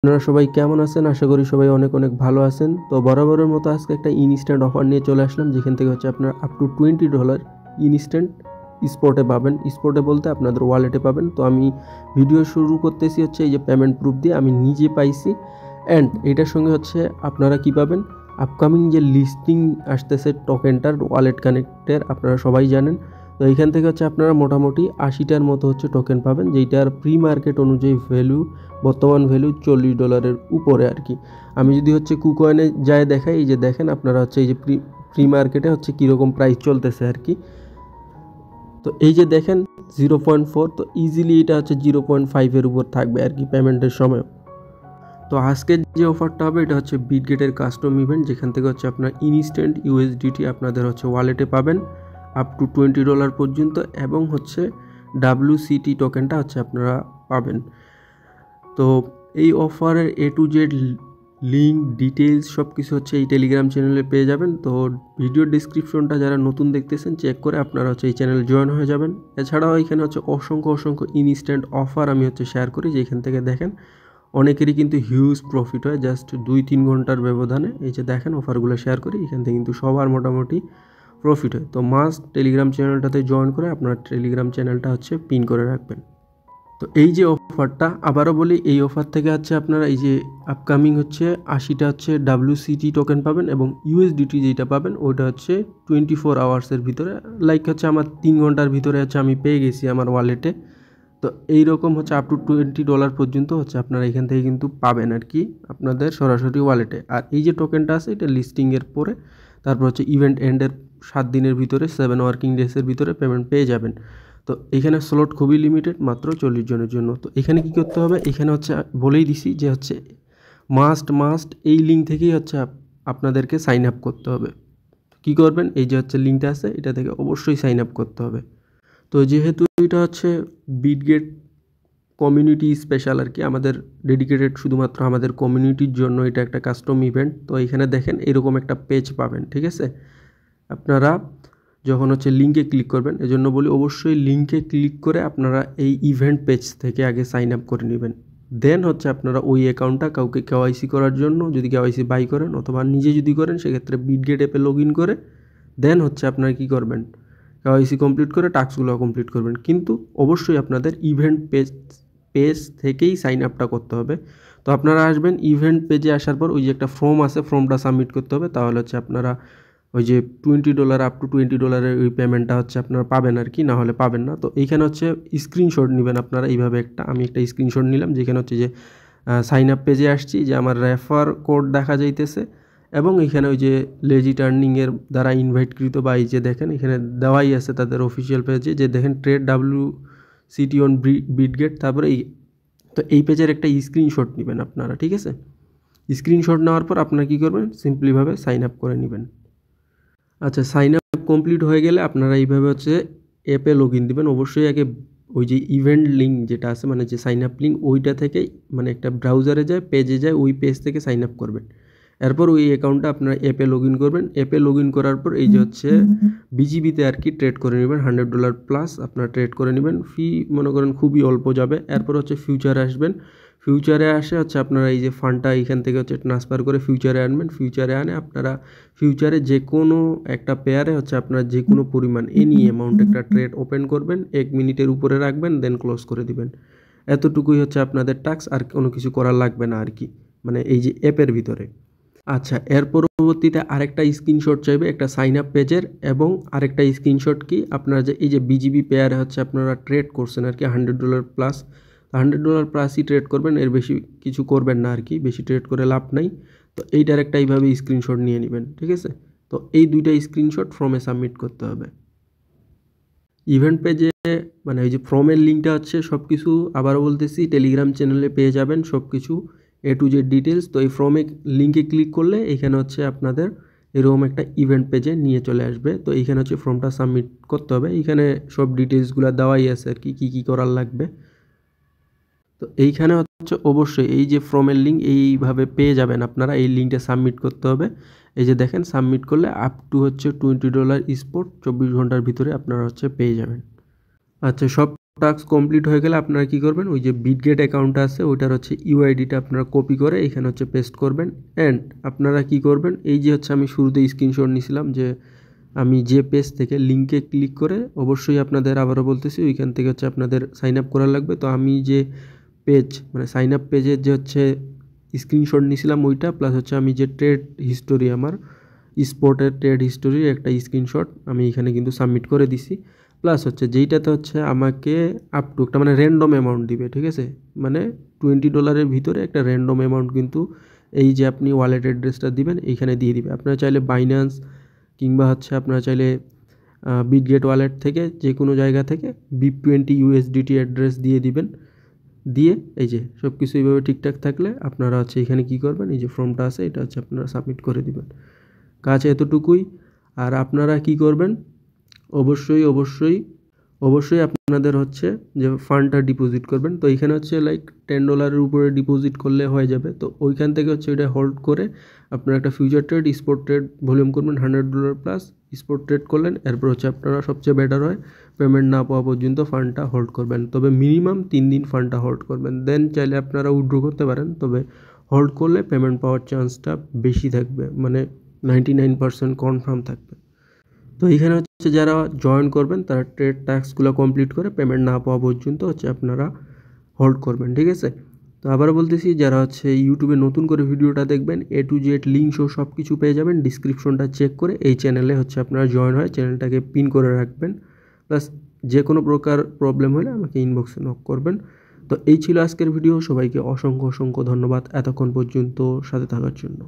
আপনারা সবাই কেমন আছেন? আশা করি সবাই অনেক অনেক ভালো আছেন। তো বরাবরের মতো আজকে একটা ইনস্ট্যান্ট অফার নিয়ে চলে আসলাম, যেখান থেকে হচ্ছে আপনার আপ টু $20 ইনস্ট্যান্ট স্পটে পাবেন। স্পটে বলতে আপনাদের ওয়ালেটে পাবেন। তো আমি ভিডিও শুরু করতেছি হচ্ছে এই যে পেমেন্ট প্রুফ দিয়ে, আমি নিজে পাইছি। অ্যান্ড এটার সঙ্গে হচ্ছে আপনারা কি পাবেন, আপকামিং যে লিস্টিং আসতেছে টোকেনটার ওয়ালেট কানেক্টের, আপনারা সবাই জানেন। তো এইখান থেকে হচ্ছে আপনারা মোটামুটি 80টার মতো হচ্ছে টোকেন পাবেন, যেইটার প্রি মার্কেট অনুযায়ী ভ্যালু, বর্তমান ভ্যালু $40 উপরে আর কি। আমি যদি হচ্ছে কুকয়েনে যায় দেখাই, এই যে দেখেন আপনারা হচ্ছে এই যে প্রি মার্কেটে হচ্ছে কীরকম প্রাইস চলতেছে আর কি। তো এই যে দেখেন 0.4, তো ইজিলি এটা হচ্ছে 0.5-এর উপর থাকবে আর কি পেমেন্টের সময়। তো আজকের যে অফারটা হবে এটা হচ্ছে বিটগেটের কাস্টম ইভেন্ট, যেখান থেকে হচ্ছে আপনার ইনস্ট্যান্ট ইউএসডিটি আপনাদের হচ্ছে ওয়ালেটে পাবেন আপ টু $20 পর্যন্ত, এবং হচ্ছে WCT টোকেনটা হচ্ছে আপনারা পাবেন। তো এই অফারের A to Z link, details সব কিছু হচ্ছে এই টেলিগ্রাম চ্যানেলে পেয়ে যাবেন। তো ভিডিও ডিসক্রিপশনটা যারা নতুন দেখতেছেন চেক করে আপনারা হচ্ছে এই চ্যানেল জয়েন হয়ে যাবেন। এছাড়াও এখানে হচ্ছে অসংখ্য ইনস্ট্যান্ট অফার আমি হচ্ছে শেয়ার করি, যেখান থেকে দেখেন অনেকেরই কিন্তু হিউজ প্রফিট হয় জাস্ট 2-3 ঘন্টার ব্যবধানে। এই যে দেখেন অফারগুলো শেয়ার করি, এখান থেকে কিন্তু সবার মোটামুটি প্রফিট হয়। তো মাস্ট টেলিগ্রাম চ্যানেলটাতে জয়েন করে আপনার টেলিগ্রাম চ্যানেলটা হচ্ছে পিন করে রাখবেন। তো এই যে অফারটা, আবারও বলি, এই অফার থেকে হচ্ছে আপনারা এই যে আপকামিং হচ্ছে 80টা হচ্ছে WCT টোকেন পাবেন, এবং USDT যেটা পাবেন ওইটা হচ্ছে 24 আওয়ার্সের ভিতরে, লাইক হচ্ছে আমার 3 ঘন্টার ভিতরে হচ্ছে আমি পেয়ে গেছি আমার ওয়ালেটে। তো এইরকম হচ্ছে আপ টু $20 পর্যন্ত হচ্ছে আপনারা এখান থেকে কিন্তু পাবেন আর কি আপনাদের সরাসরি ওয়ালেটে। আর এই যে টোকেনটা আছে এটা লিস্টিংয়ের পরে, তারপর হচ্ছে ইভেন্ট এন্ডের 7 দিনের ভিতরে, 7 ওয়ার্কিং ডেজের ভিতরে পেমেন্ট পেয়ে যাবেন। তো এখানে স্লট খুবই লিমিটেড, মাত্র 40 জনের জন্য। তো এখানে কি করতে হবে, এখানে হচ্ছে বলেই দিছি যে হচ্ছে মাস্ট এই লিঙ্ক থেকেই হচ্ছে আপনাদেরকে সাইন আপ করতে হবে। কি করবেন, এই যে হচ্ছে লিঙ্কটা আছে এটা থেকে অবশ্যই সাইন আপ করতে হবে। তো যেহেতু এটা হচ্ছে বিটগেট কমিউনিটি স্পেশাল আর কি, আমাদের ডেডিকেটেড শুধুমাত্র আমাদের কমিউনিটির জন্য এটা একটা কাস্টম ইভেন্ট। তো এখানে দেখেন এরকম একটা পেজ পাবেন, ঠিক আছে। আপনারা যখন হচ্ছে লিঙ্কে ক্লিক করবেন, এজন্য বলি অবশ্যই লিঙ্কে ক্লিক করে আপনারা এই ইভেন্ট পেজ থেকে আগে সাইন আপ করে নেবেন। দেন হচ্ছে আপনারা ওই অ্যাকাউন্টটা কাউকে কেওয়াইসি করার জন্য, যদি কেওয়াইসি বাই করেন অথবা নিজে যদি করেন, সেক্ষেত্রে বিটগেট অ্যাপে লগ ইন করে দেন হচ্ছে আপনারা কী করবেন, কেওয়াইসি কমপ্লিট করে টাস্কগুলো কমপ্লিট করবেন। কিন্তু অবশ্যই আপনাদের ইভেন্ট পেজ থেকেই সাইন আপটা করতে হবে। তো আপনারা আসবেন ইভেন্ট পেজে, আসার পর ওই যে একটা ফর্ম আছে, ফর্মটা সাবমিট করতে হবে, তাহলে হচ্ছে আপনারা ওই যে $20 আপ টু $20 ওই পেমেন্টটা হচ্ছে আপনারা পাবেন আর কি, না হলে পাবেন না। তো এইখানে হচ্ছে স্ক্রিনশট নেবেন আপনারা এইভাবে একটা, আমি একটা স্ক্রিনশট নিলাম, যেখানে হচ্ছে যে সাইন আপ পেজে আসছি, যে আমার রেফার কোড দেখা যাইতেছে, এবং এখানে ওই যে লেজিট আর্নিংয়ের দ্বারা ইনভাইটকৃত, বা এই যে দেখেন এখানে দেওয়াই আছে তাদের অফিসিয়াল পেজে, যে দেখেন ট্রেড WCT অন বিটগেট, তারপরে তো এই পেজের একটা স্ক্রিনশট নেবেন আপনারা, ঠিক আছে। স্ক্রিনশট নেওয়ার পর আপনারা কী করবেন, সিম্পলিভাবে সাইন আপ করে নেবেন। আচ্ছা, সাইন আপ কমপ্লিট হয়ে গেলে আপনারা এইভাবে হচ্ছে অ্যাপে লগ ইন দেবেন। অবশ্যই আগে ওই যে ইভেন্ট লিঙ্ক যেটা আছে, মানে যে সাইন আপ লিঙ্ক, ওইটা থেকে মানে একটা ব্রাউজারে যায়, পেজে যায়, ওই পেজ থেকে সাইন আপ করবেন। এরপর ওই অ্যাকাউন্টটা আপনারা অ্যাপে লগ ইন করবেন। অ্যাপে লগ ইন করার পর এই যে হচ্ছে বিজিবিতে আর কি ট্রেড করে নেবেন, $100 প্লাস আপনারা ট্রেড করে নেবেন। ফি মনে করেন খুবই অল্প যাবে। এরপর হচ্ছে ফিউচারে আসবেন। ফিউচারে আসে হচ্ছে আপনারা এই যে ফান্ডটা এইখান থেকে হচ্ছে ট্রান্সফার করে ফিউচারে আনবেন। ফিউচারে আনে আপনারা ফিউচারে যে কোনো একটা পেয়ারে হচ্ছে আপনারা যে কোনো পরিমাণ এনি অ্যামাউন্ট একটা ট্রেড ওপেন করবেন, 1 মিনিটের উপরে রাখবেন, দেন ক্লোজ করে দিবেন। এতটুকুই হচ্ছে আপনাদের টাস্ক, আর কোনো কিছু করার লাগবে না আর কি, মানে এই যে অ্যাপের ভিতরে। আচ্ছা, এর পরবর্তীতে আরেকটা স্ক্রিনশট চাইবে একটা সাইন আপ পেজের, এবং আরেকটা স্ক্রিনশট কি আপনারা যে এই যে বিজিবি পেয়ারে হচ্ছে আপনারা ট্রেড করছেন আর কি $100 প্লাস, $100 প্লাসই ট্রেড করবেন, এর বেশি কিছু করবেন না আর কি, বেশি ট্রেড করে লাভ নাই। তো এইটার একটা এইভাবে স্ক্রিনশট নিয়ে নেবেন, ঠিক আছে। তো এই দুইটা স্ক্রিনশট ফর্মে সাবমিট করতে হবে। ইভেন্ট পেজে মানে ওই যে ফর্মের লিঙ্কটা হচ্ছে সব কিছু আবারও বলতেছি টেলিগ্রাম চ্যানেলে পেয়ে যাবেন সব কিছু A to Z ডিটেলস। তো এই ফর্মে লিঙ্কে ক্লিক করলে এখানে হচ্ছে আপনাদের এরকম একটা ইভেন্ট পেজে নিয়ে চলে আসবে। তো এইখানে হচ্ছে ফর্মটা সাবমিট করতে হবে, এইখানে সব ডিটেলসগুলো দেওয়াই আছে আর কি, কী করার লাগবে। তো এইখানে হচ্ছে অবশ্যই এই যে ফর্মের লিঙ্ক এইভাবে পেয়ে যাবেন আপনারা, এই লিঙ্কটা সাবমিট করতে হবে। এই যে দেখেন সাবমিট করলে আপ টু হচ্ছে $20 স্পট 24 ঘন্টার ভিতরে আপনারা হচ্ছে পেয়ে যাবেন। আচ্ছা, সব টাস্ক কমপ্লিট হয়ে গেলে আপনারা কী করবেন, ওই যে বিটগেট অ্যাকাউন্টটা আছে ওইটার হচ্ছে ইউআইডিটা আপনারা কপি করে এখানে হচ্ছে পেস্ট করবেন। অ্যান্ড আপনারা কী করবেন, এই যে হচ্ছে আমি শুরুতে স্ক্রিনশট নিয়েছিলাম যে আমি যে পেজ থেকে লিঙ্কে ক্লিক করে, অবশ্যই আপনাদের আবারও বলতেছি ওইখান থেকে হচ্ছে আপনাদের সাইন আপ করা লাগবে। তো আমি যে পেজ মানে সাইন আপ পেজের যে হচ্ছে স্ক্রিনশট নিয়েছিলাম ওইটা, প্লাস হচ্ছে আমি যে ট্রেড হিস্টোরি আমার স্পোর্টের ট্রেড হিস্টোরির একটা স্ক্রিনশট আমি এখানে কিন্তু সাবমিট করে দিছি। প্লাস হচ্ছে যেইটাতে হচ্ছে আমাকে আপ টু একটা মানে র্যান্ডম অ্যামাউন্ট দিবে, ঠিক আছে, মানে $20 ভিতরে একটা র্যান্ডম অ্যামাউন্ট কিন্তু এই যে আপনি ওয়ালেট অ্যাড্রেসটা দিবেন এইখানে দিয়ে দিবে। আপনারা চাইলে বাইন্যান্স কিংবা হচ্ছে আপনারা চাইলে বিটগেট ওয়ালেট থেকে যে কোনো জায়গা থেকে BIP20 USDT অ্যাড্রেস দিয়ে দিবেন। দিয়ে এই যে সব কিছু এইভাবে ঠিকঠাক থাকলে আপনারা হচ্ছে এখানে কী করবেন, এই যে ফর্মটা আছে এটা হচ্ছে আপনারা সাবমিট করে দিবেন। কাজ এতটুকুই। আর আপনারা কি করবেন, অবশ্যই অবশ্যই অবশ্যই আপনাদের হচ্ছে যে ফান্ডটা ডিপোজিট করবেন। তো এখানে হচ্ছে লাইক $10 উপরে ডিপোজিট করলে হয়ে যাবে। তো ওইখান থেকে হচ্ছে এটা হোল্ড করে আপনারা একটা future trade spot trade volume করবেন $100 প্লাস, স্পট ট্রেড করলেন। এরপর হচ্ছে আপনারা সবচেয়ে বেটার হয় পেমেন্ট না পাওয়া পর্যন্ত ফান্ডটা হোল্ড করবেন, তবে মিনিমাম 3 দিন ফান্ডটা হোল্ড করবেন। দেন চাইলে আপনারা উইথড্র করতে পারেন, তবে হোল্ড করলে পেমেন্ট পাওয়ার চান্সটা বেশি থাকবে, মানে 99% কনফার্ম থাকবে। তো এইখানে হচ্ছে যারা জয়েন করবেন তারা ট্রেড টাস্কগুলো কমপ্লিট করে পেমেন্ট না পাওয়া পর্যন্ত হচ্ছে আপনারা হোল্ড করবেন, ঠিক আছে। তো আবারও বলতেছি, যারা হচ্ছে ইউটিউবে নতুন করে ভিডিওটা দেখবেন A to Z লিঙ্ক সহ সব কিছু পেয়ে যাবেন। ডিসক্রিপশনটা চেক করে এই চ্যানেলে হচ্ছে আপনারা জয়েন হয় চ্যানেলটাকে পিন করে রাখবেন। প্লাস যে কোনো প্রকার প্রবলেম হলে আমাকে ইনবক্সে নক করবেন। তো এই ছিল আজকের ভিডিও। সবাইকে অসংখ্য অসংখ্য ধন্যবাদ এতক্ষণ পর্যন্ত সাথে থাকার জন্য।